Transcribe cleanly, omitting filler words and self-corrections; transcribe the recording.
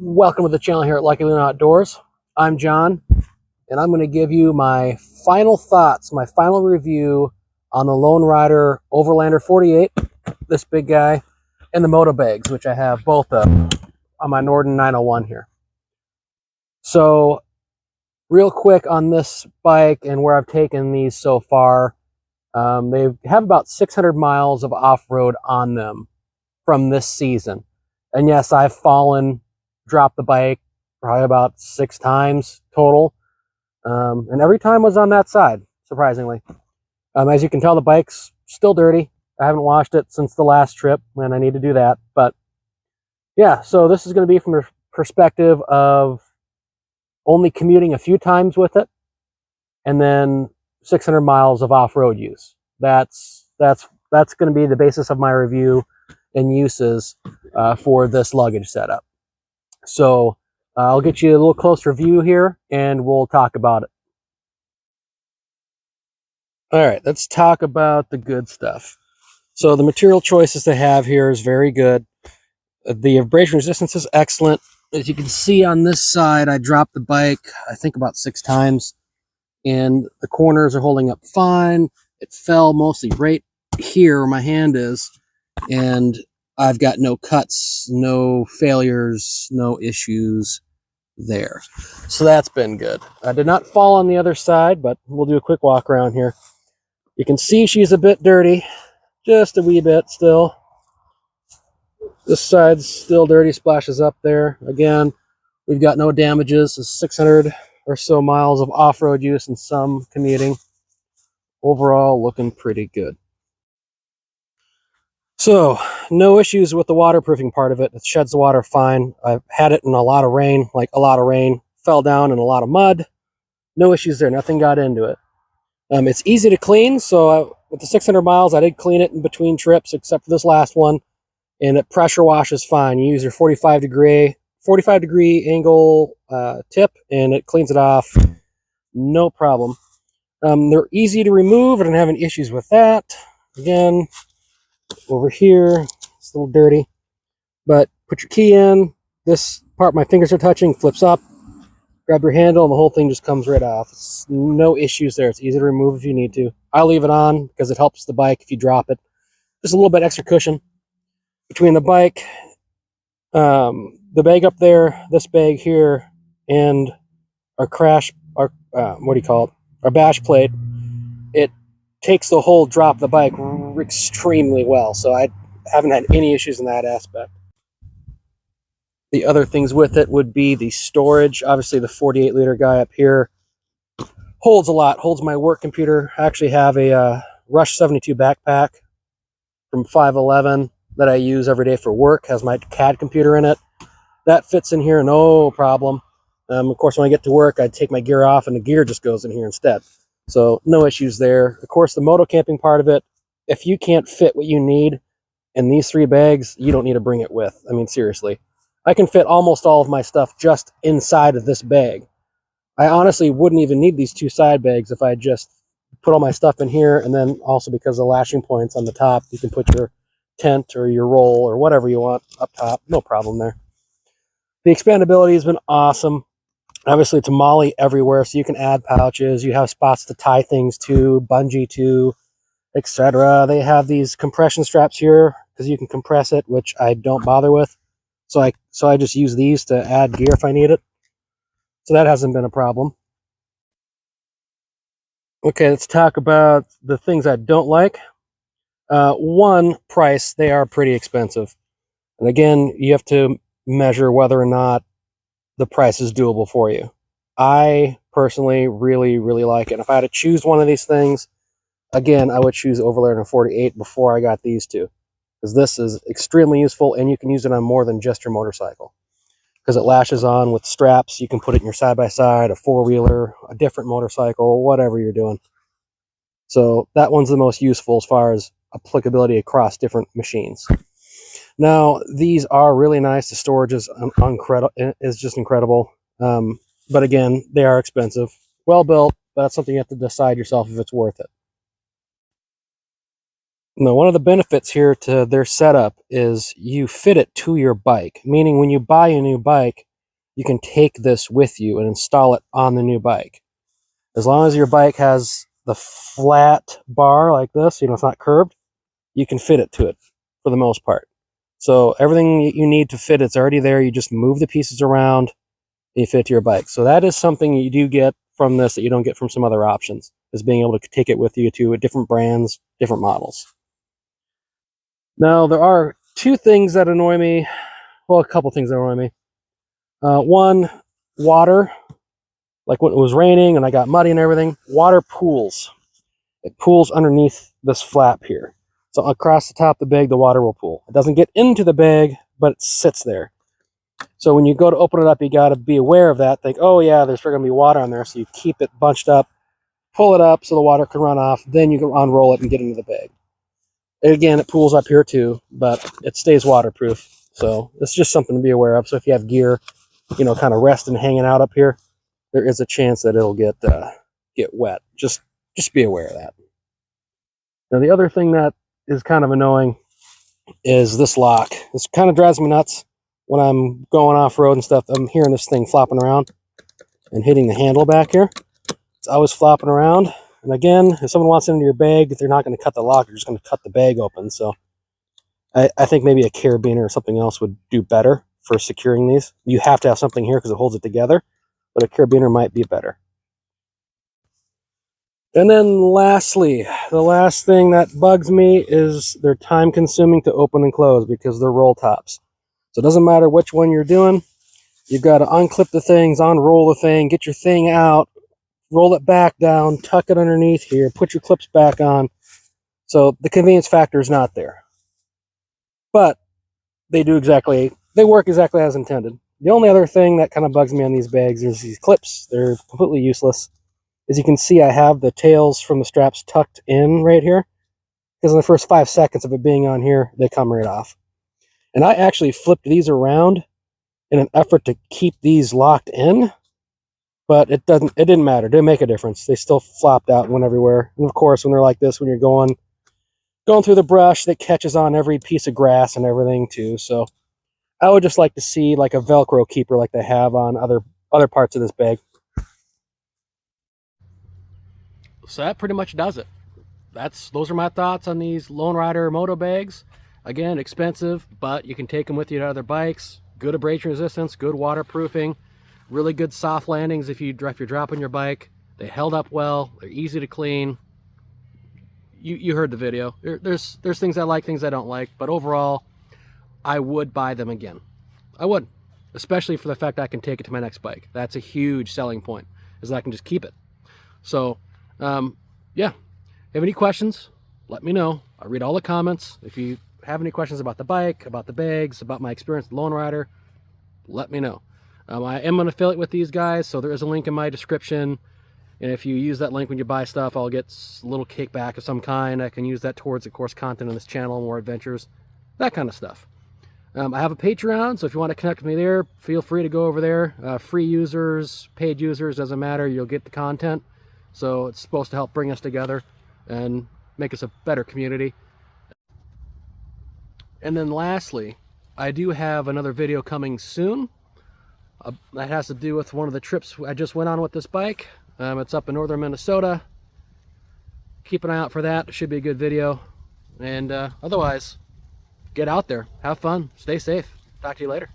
Welcome to the channel here at Lucky Luna Outdoors. I'm John, and I'm going to give you my final thoughts, my final review on the Lone Rider Overlander 48, this big guy, and the Motobags, which I have both of on my Norden 901 here. So, real quick on this bike and where I've taken these so far, they have about 600 miles of off-road on them from this season. And yes, I've dropped the bike probably about 6 times total, and every time was on that side, surprisingly. As you can tell, the bike's still dirty. I haven't washed it since the last trip, and I need to do that. But yeah, so this is going to be from the perspective of only commuting a few times with it, and then 600 miles of off-road use. That's going to be the basis of my review and uses for this luggage setup. So I'll get you a little closer view here and we'll talk about it. All right, let's talk about the good stuff. So the material choices they have here is very good. The abrasion resistance is excellent. As you can see on this side, I dropped the bike, I think about 6 times, and the corners are holding up fine. It fell mostly right here where my hand is, and I've got no cuts, no failures, no issues there. So that's been good. I did not fall on the other side, but we'll do a quick walk around here. You can see she's a bit dirty, just a wee bit still. This side's still dirty, splashes up there. Again, we've got no damages. It's 600 or so miles of off-road use and some commuting. Overall, looking pretty good. So, no issues with the waterproofing part of it. It sheds the water fine. I've had it in a lot of rain, fell down in a lot of mud. No issues there, nothing got into it. It's easy to clean, so with the 600 miles, I did clean it in between trips, except for this last one, and it pressure washes fine. You use your 45 degree angle tip, and it cleans it off, no problem. They're easy to remove. I don't have any issues with that. Again, over here, it's a little dirty, but put your key in. This part my fingers are touching flips up, grab your handle, and the whole thing just comes right off. It's no issues there. It's easy to remove if you need to. I'll leave it on because it helps the bike if you drop it. Just a little bit extra cushion between the bike, the bag up there, this bag here, and our our bash plate. It takes the whole drop of the bike extremely well, so I haven't had any issues in that aspect. The other things with it would be the storage. Obviously, the 48-liter guy up here holds a lot, holds my work computer. I actually have a Rush 72 backpack from 511 that I use every day for work, has my CAD computer in it. That fits in here, no problem. Of course, when I get to work, I take my gear off and the gear just goes in here instead. So no issues there. Of course, the moto camping part of it, if you can't fit what you need in these 3 bags, you don't need to bring it with. I mean, seriously. I can fit almost all of my stuff just inside of this bag. I honestly wouldn't even need these 2 side bags if I just put all my stuff in here, and then also because of the lashing points on the top, you can put your tent or your roll or whatever you want up top. No problem there. The expandability has been awesome. Obviously, it's MOLLE everywhere, so you can add pouches. You have spots to tie things to, bungee to, etc. They have these compression straps here because you can compress it, which I don't bother with. So I just use these to add gear if I need it. So that hasn't been a problem. Okay, let's talk about the things I don't like. One, price. They are pretty expensive. And again, you have to measure whether or not the price is doable for you. I personally really, really like it. If I had to choose one of these things, again, I would choose Overlander 48 before I got these 2. Because this is extremely useful, and you can use it on more than just your motorcycle. Because it lashes on with straps. You can put it in your side-by-side, a 4-wheeler, a different motorcycle, whatever you're doing. So that one's the most useful as far as applicability across different machines. Now, these are really nice. The storage is just incredible. But again, they are expensive. Well built, but that's something you have to decide yourself if it's worth it. Now, one of the benefits here to their setup is you fit it to your bike, meaning when you buy a new bike, you can take this with you and install it on the new bike. As long as your bike has the flat bar like this, it's not curved, you can fit it to it for the most part. So everything you need to fit, it's already there. You just move the pieces around and you fit it to your bike. So that is something you do get from this that you don't get from some other options, is being able to take it with you to different brands, different models. Now, there are two things that annoy me. Well, a couple things that annoy me. One, water. Like when it was raining and I got muddy and everything, water pools. It pools underneath this flap here. So across the top of the bag, the water will pool. It doesn't get into the bag, but it sits there. So when you go to open it up, you got to be aware of that. Think, oh yeah, there's going to be water on there. So you keep it bunched up, pull it up so the water can run off. Then you can unroll it and get into the bag. Again, it pools up here too, but it stays waterproof. So it's just something to be aware of. So if you have gear, kind of resting, hanging out up here, there is a chance that it'll get wet. Just be aware of that. Now, the other thing that is kind of annoying is this lock. This kind of drives me nuts when I'm going off-road and stuff. I'm hearing this thing flopping around and hitting the handle back here. It's always flopping around. And again, if someone wants it into your bag, they're not going to cut the lock. They're just going to cut the bag open. So I think maybe a carabiner or something else would do better for securing these. You have to have something here because it holds it together, but a carabiner might be better. And then lastly, the last thing that bugs me is they're time consuming to open and close because they're roll tops. So it doesn't matter which one you're doing. You've got to unclip the things, unroll the thing, get your thing out, roll it back down, tuck it underneath here, put your clips back on. So the convenience factor is not there. But they work exactly as intended. The only other thing that kind of bugs me on these bags is these clips. They're completely useless. As you can see, I have the tails from the straps tucked in right here, because in the first 5 seconds of it being on here, they come right off. And I actually flipped these around in an effort to keep these locked in, but it didn't matter. It didn't make a difference. They still flopped out and went everywhere. And of course, when they're like this, when you're going through the brush, that catches on every piece of grass and everything too. So I would just like to see like a Velcro keeper like they have on other parts of this bag. So that pretty much does it. Those are my thoughts on these Lone Rider Motobags. Again, expensive, but you can take them with you to other bikes. Good abrasion resistance, good waterproofing, really good soft landings if you're dropping your bike. They held up well. They're easy to clean. You heard the video. There's things I like, things I don't like, but overall, I would buy them again. I would, especially for the fact I can take it to my next bike. That's a huge selling point, is that I can just keep it. So, yeah. If you have any questions, let me know. I read all the comments. If you have any questions about the bike, about the bags, about my experience with Lone Rider, let me know. I am an affiliate with these guys, so there is a link in my description. And if you use that link when you buy stuff, I'll get a little kickback of some kind. I can use that towards, of course, content on this channel, more adventures, that kind of stuff. I have a Patreon, so if you want to connect with me there, feel free to go over there. Free users, paid users, doesn't matter. You'll get the content. So it's supposed to help bring us together and make us a better community. And then lastly, I do have another video coming soon. That has to do with one of the trips I just went on with this bike. It's up in northern Minnesota. Keep an eye out for that. It should be a good video. And otherwise, get out there, have fun, stay safe. Talk to you later.